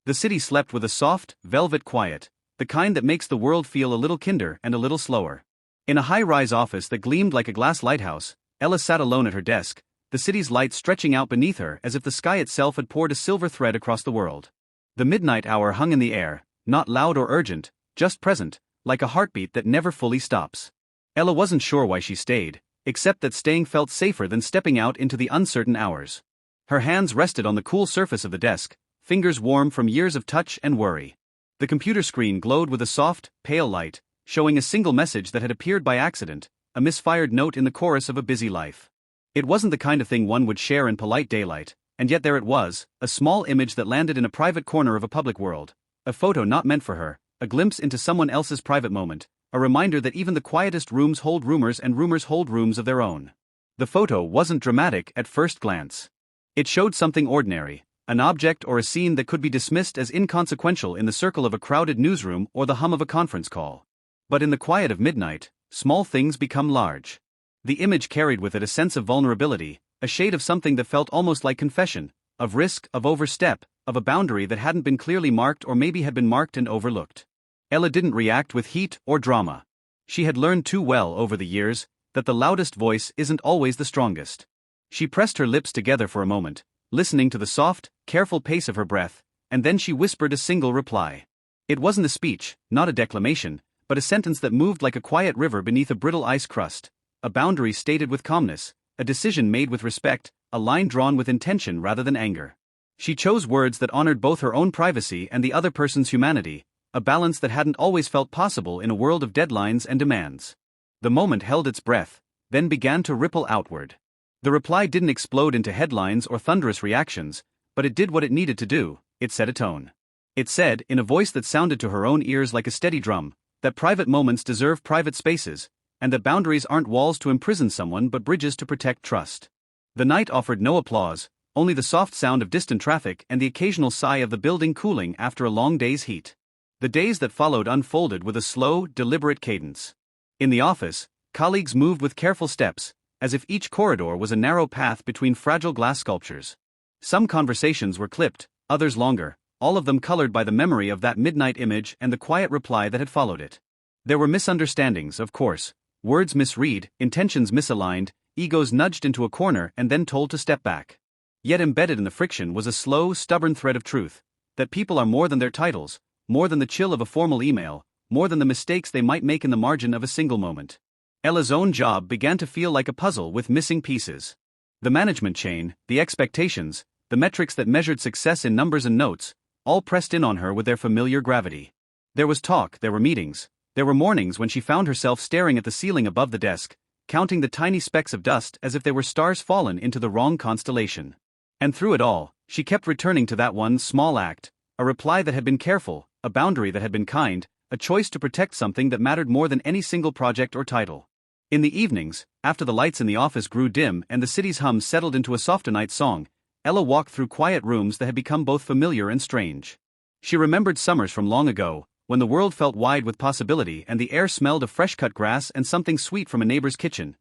The city slept with a soft, velvet quiet, the kind that makes the world feel a little kinder and a little slower. In a high-rise office that gleamed like a glass lighthouse, Ella sat alone at her desk, the city's light stretching out beneath her as if the sky itself had poured a silver thread across the world. The midnight hour hung in the air, not loud or urgent, just present, like a heartbeat that never fully stops. Ella wasn't sure why she stayed, except that staying felt safer than stepping out into the uncertain hours. Her hands rested on the cool surface of the desk, fingers warm from years of touch and worry. The computer screen glowed with a soft, pale light, showing a single message that had appeared by accident, a misfired note in the chorus of a busy life. It wasn't the kind of thing one would share in polite daylight, and yet there it was, a small image that landed in a private corner of a public world, a photo not meant for her, a glimpse into someone else's private moment, a reminder that even the quietest rooms hold rumors and rumors hold rooms of their own. The photo wasn't dramatic at first glance. It showed something ordinary, an object or a scene that could be dismissed as inconsequential in the circle of a crowded newsroom or the hum of a conference call. But in the quiet of midnight, small things become large. The image carried with it a sense of vulnerability, a shade of something that felt almost like confession, of risk, of overstep, of a boundary that hadn't been clearly marked or maybe had been marked and overlooked. Ella didn't react with heat or drama. She had learned too well over the years that the loudest voice isn't always the strongest. She pressed her lips together for a moment, listening to the soft, careful pace of her breath, and then she whispered a single reply. It wasn't a speech, not a declamation, but a sentence that moved like a quiet river beneath a brittle ice crust, a boundary stated with calmness, a decision made with respect, a line drawn with intention rather than anger. She chose words that honored both her own privacy and the other person's humanity, a balance that hadn't always felt possible in a world of deadlines and demands. The moment held its breath, then began to ripple outward. The reply didn't explode into headlines or thunderous reactions, but it did what it needed to do, it set a tone. It said, in a voice that sounded to her own ears like a steady drum, that private moments deserve private spaces, and that boundaries aren't walls to imprison someone but bridges to protect trust. The night offered no applause, only the soft sound of distant traffic and the occasional sigh of the building cooling after a long day's heat. The days that followed unfolded with a slow, deliberate cadence. In the office, colleagues moved with careful steps, as if each corridor was a narrow path between fragile glass sculptures. Some conversations were clipped, others longer, all of them colored by the memory of that midnight image and the quiet reply that had followed it. There were misunderstandings, of course, words misread, intentions misaligned, egos nudged into a corner and then told to step back. Yet embedded in the friction was a slow, stubborn thread of truth, that people are more than their titles, more than the chill of a formal email, more than the mistakes they might make in the margin of a single moment. Ella's own job began to feel like a puzzle with missing pieces. The management chain, the expectations, the metrics that measured success in numbers and notes, all pressed in on her with their familiar gravity. There was talk, there were meetings, there were mornings when she found herself staring at the ceiling above the desk, counting the tiny specks of dust as if they were stars fallen into the wrong constellation. And through it all, she kept returning to that one small act, a reply that had been careful, a boundary that had been kind, a choice to protect something that mattered more than any single project or title. In the evenings, after the lights in the office grew dim and the city's hum settled into a softer night song, Ella walked through quiet rooms that had become both familiar and strange. She remembered summers from long ago, when the world felt wide with possibility and the air smelled of fresh-cut grass and something sweet from a neighbor's kitchen.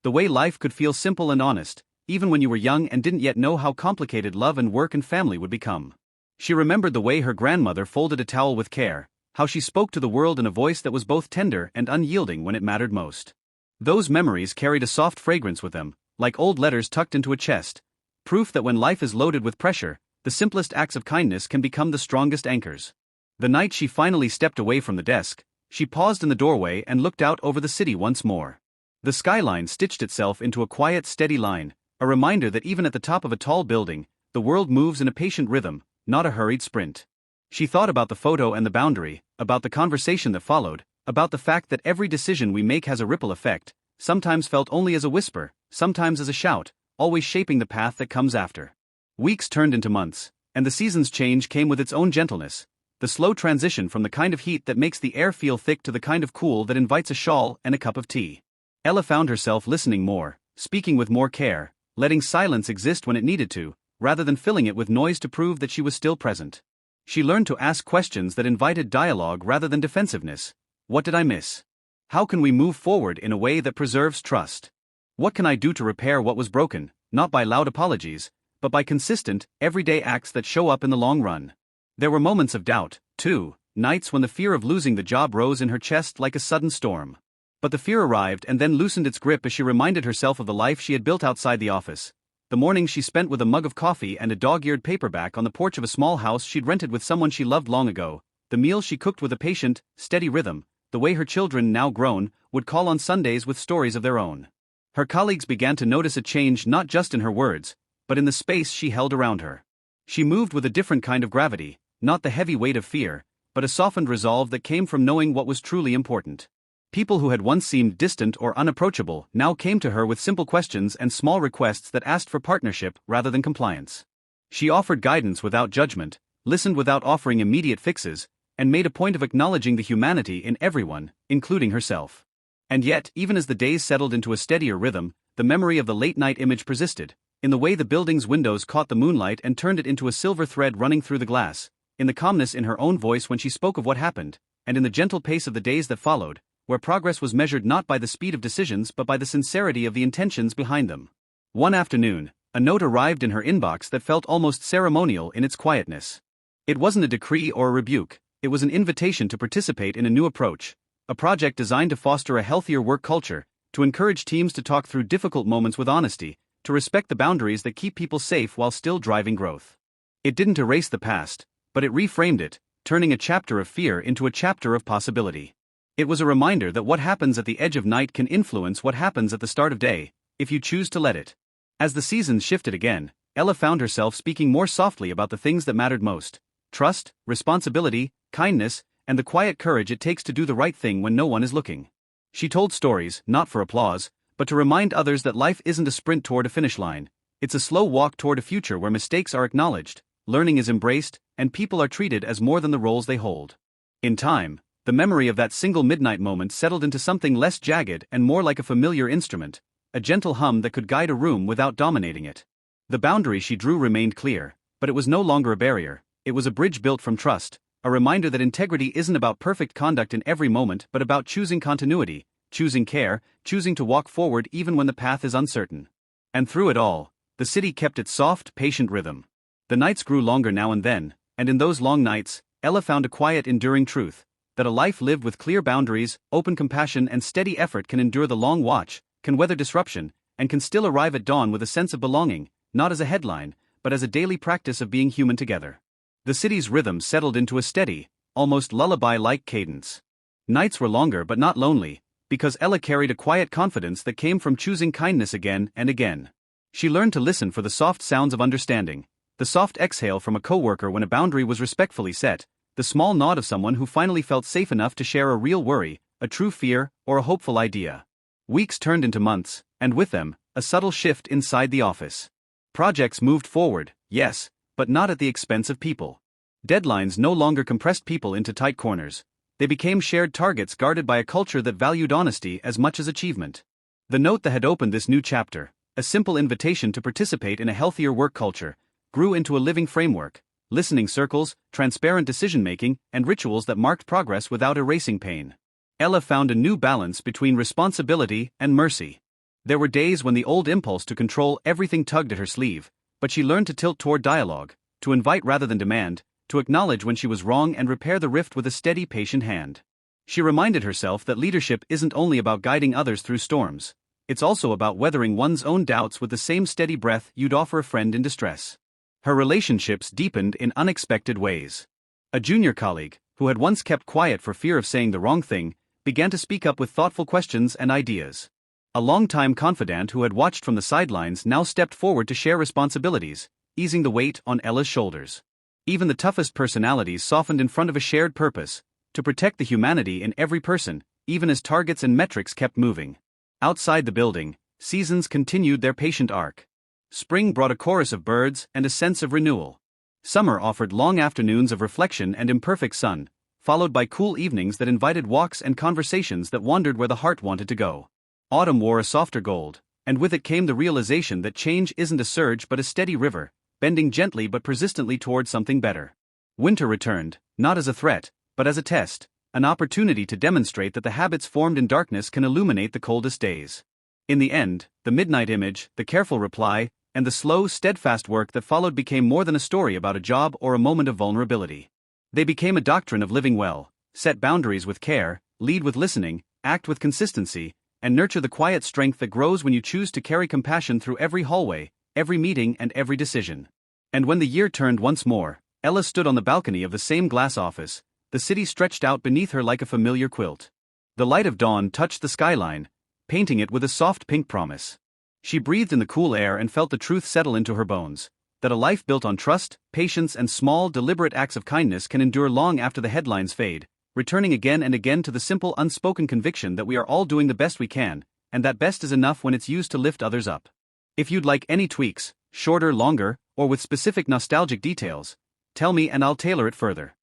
The way life could feel simple and honest, even when you were young and didn't yet know how complicated love and work and family would become. She remembered the way her grandmother folded a towel with care, how she spoke to the world in a voice that was both tender and unyielding when it mattered most. Those memories carried a soft fragrance with them, like old letters tucked into a chest, proof that when life is loaded with pressure, the simplest acts of kindness can become the strongest anchors. The night she finally stepped away from the desk, she paused in the doorway and looked out over the city once more. The skyline stitched itself into a quiet, steady line, a reminder that even at the top of a tall building, the world moves in a patient rhythm, not a hurried sprint. She thought about the photo and the boundary, about the conversation that followed, about the fact that every decision we make has a ripple effect, sometimes felt only as a whisper, sometimes as a shout, always shaping the path that comes after. Weeks turned into months, and the season's change came with its own gentleness, the slow transition from the kind of heat that makes the air feel thick to the kind of cool that invites a shawl and a cup of tea. Ella found herself listening more, speaking with more care, letting silence exist when it needed to, rather than filling it with noise to prove that she was still present. She learned to ask questions that invited dialogue rather than defensiveness. What did I miss? How can we move forward in a way that preserves trust? What can I do to repair what was broken, not by loud apologies, but by consistent, everyday acts that show up in the long run? There were moments of doubt, too, nights when the fear of losing the job rose in her chest like a sudden storm. But the fear arrived and then loosened its grip as she reminded herself of the life she had built outside the office. The mornings she spent with a mug of coffee and a dog-eared paperback on the porch of a small house she'd rented with someone she loved long ago, the meals she cooked with a patient, steady rhythm, the way her children, now grown, would call on Sundays with stories of their own. Her colleagues began to notice a change not just in her words, but in the space she held around her. She moved with a different kind of gravity, not the heavy weight of fear, but a softened resolve that came from knowing what was truly important. People who had once seemed distant or unapproachable now came to her with simple questions and small requests that asked for partnership rather than compliance. She offered guidance without judgment, listened without offering immediate fixes, and made a point of acknowledging the humanity in everyone, including herself. And yet, even as the days settled into a steadier rhythm, the memory of the late-night image persisted, in the way the building's windows caught the moonlight and turned it into a silver thread running through the glass, in the calmness in her own voice when she spoke of what happened, and in the gentle pace of the days that followed, where progress was measured not by the speed of decisions but by the sincerity of the intentions behind them. One afternoon, a note arrived in her inbox that felt almost ceremonial in its quietness. It wasn't a decree or a rebuke, it was an invitation to participate in a new approach, a project designed to foster a healthier work culture, to encourage teams to talk through difficult moments with honesty, to respect the boundaries that keep people safe while still driving growth. It didn't erase the past, but it reframed it, turning a chapter of fear into a chapter of possibility. It was a reminder that what happens at the edge of night can influence what happens at the start of day, if you choose to let it. As the seasons shifted again, Ella found herself speaking more softly about the things that mattered most: trust, responsibility, kindness, and the quiet courage it takes to do the right thing when no one is looking. She told stories, not for applause, but to remind others that life isn't a sprint toward a finish line, it's a slow walk toward a future where mistakes are acknowledged, learning is embraced, and people are treated as more than the roles they hold. In time, the memory of that single midnight moment settled into something less jagged and more like a familiar instrument, a gentle hum that could guide a room without dominating it. The boundary she drew remained clear, but it was no longer a barrier, it was a bridge built from trust, a reminder that integrity isn't about perfect conduct in every moment but about choosing continuity, choosing care, choosing to walk forward even when the path is uncertain. And through it all, the city kept its soft, patient rhythm. The nights grew longer now and then, and in those long nights, Ella found a quiet, enduring truth: that a life lived with clear boundaries, open compassion, and steady effort can endure the long watch, can weather disruption, and can still arrive at dawn with a sense of belonging, not as a headline, but as a daily practice of being human together. The city's rhythm settled into a steady, almost lullaby-like cadence. Nights were longer but not lonely, because Ella carried a quiet confidence that came from choosing kindness again and again. She learned to listen for the soft sounds of understanding, the soft exhale from a coworker when a boundary was respectfully set, the small nod of someone who finally felt safe enough to share a real worry, a true fear, or a hopeful idea. Weeks turned into months, and with them, a subtle shift inside the office. Projects moved forward, yes, but not at the expense of people. Deadlines no longer compressed people into tight corners. They became shared targets guarded by a culture that valued honesty as much as achievement. The note that had opened this new chapter, a simple invitation to participate in a healthier work culture, grew into a living framework: listening circles, transparent decision-making, and rituals that marked progress without erasing pain. Ella found a new balance between responsibility and mercy. There were days when the old impulse to control everything tugged at her sleeve, but she learned to tilt toward dialogue, to invite rather than demand, to acknowledge when she was wrong and repair the rift with a steady, patient hand. She reminded herself that leadership isn't only about guiding others through storms, it's also about weathering one's own doubts with the same steady breath you'd offer a friend in distress. Her relationships deepened in unexpected ways. A junior colleague, who had once kept quiet for fear of saying the wrong thing, began to speak up with thoughtful questions and ideas. A longtime confidant who had watched from the sidelines now stepped forward to share responsibilities, easing the weight on Ella's shoulders. Even the toughest personalities softened in front of a shared purpose: to protect the humanity in every person, even as targets and metrics kept moving. Outside the building, seasons continued their patient arc. Spring brought a chorus of birds and a sense of renewal. Summer offered long afternoons of reflection and imperfect sun, followed by cool evenings that invited walks and conversations that wandered where the heart wanted to go. Autumn wore a softer gold, and with it came the realization that change isn't a surge but a steady river, bending gently but persistently toward something better. Winter returned, not as a threat, but as a test, an opportunity to demonstrate that the habits formed in darkness can illuminate the coldest days. In the end, the midnight image, the careful reply, and the slow, steadfast work that followed became more than a story about a job or a moment of vulnerability. They became a doctrine of living well: set boundaries with care, lead with listening, act with consistency, and nurture the quiet strength that grows when you choose to carry compassion through every hallway, every meeting, and every decision. And when the year turned once more, Ella stood on the balcony of the same glass office, the city stretched out beneath her like a familiar quilt. The light of dawn touched the skyline, painting it with a soft pink promise. She breathed in the cool air and felt the truth settle into her bones: that a life built on trust, patience, and small, deliberate acts of kindness can endure long after the headlines fade, returning again and again to the simple, unspoken conviction that we are all doing the best we can, and that best is enough when it's used to lift others up. If you'd like any tweaks, shorter, longer, or with specific nostalgic details, tell me and I'll tailor it further.